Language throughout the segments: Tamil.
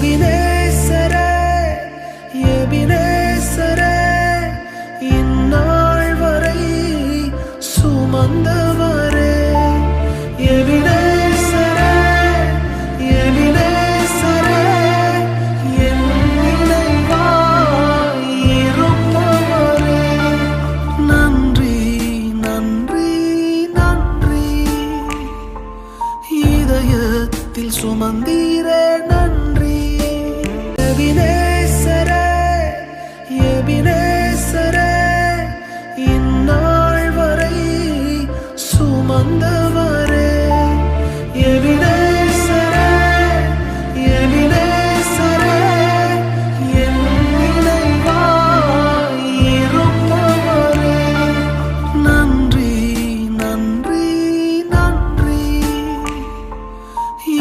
எபினேசரே எபினேசரே இந்நாள் வரை சுமந்தவரே எபினேசரே எபினேசரே என் நினைவாய் இருப்பவரே நன்றி நன்றி நன்றி இதயத்தில் சுமந்தீரே நன்றி எபினேசரே எபினேசரே இந்நாள் வரை சுமந்தவரே எபினேசரே எபினேசரே என் நினைவாய் இருப்பவரே நன்றி நன்றி நன்றி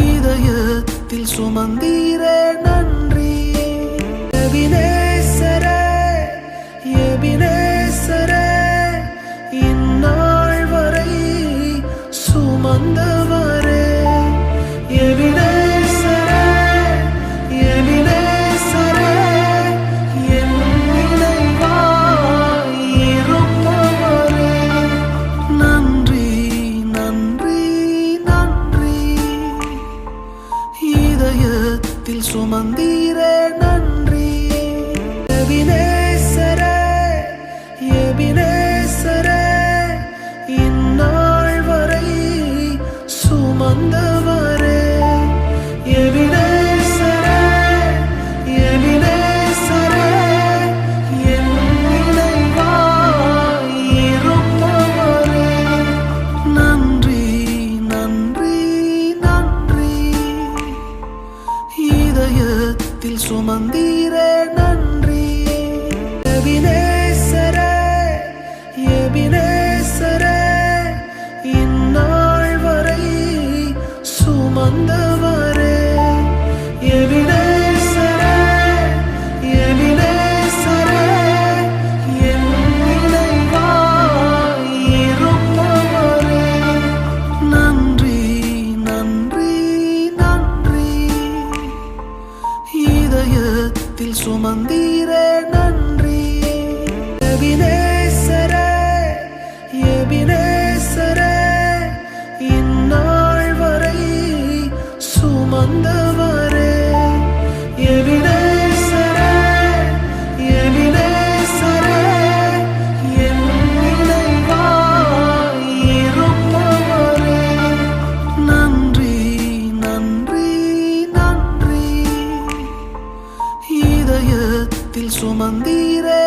இதயத்தில் சுமந்தீரே நன்றி எபினேசரே எபினேசரே இந்நாள் வரை சுமந்தவரே எபினேசரே எபினேசரே என் நினைவாய் இருப்பவரே நன்றி நன்றி நன்றி இதயத்தில் சுமந்தீரே நன்றி எபினேசரே எபினேசரே இந்நாள் வரை சுமந்தவரே எபினேசரே எபினேசரே என் நினைவாய் இருப்பவரே நன்றி நன்றி நன்றி இதயத்தில் சுமந்தீரே நன்றி எபினேசரே எபினேசரே இந்நாள் வரை சுமந்தவரே எபினேசரே எபினேசரே என் நினைவாய் இருப்பவரே நன்றி நன்றி நன்றி இதயத்தில் சுமந்தீரே நன்றி எபினேசரே எபினேசரே இந்நாள் வரை சுமந்தவரே எபினேசரே எபினேசரே என் நினைவாய் இருப்பவரே நன்றி நன்றி நன்றி இதயத்தில் சுமந்தீரே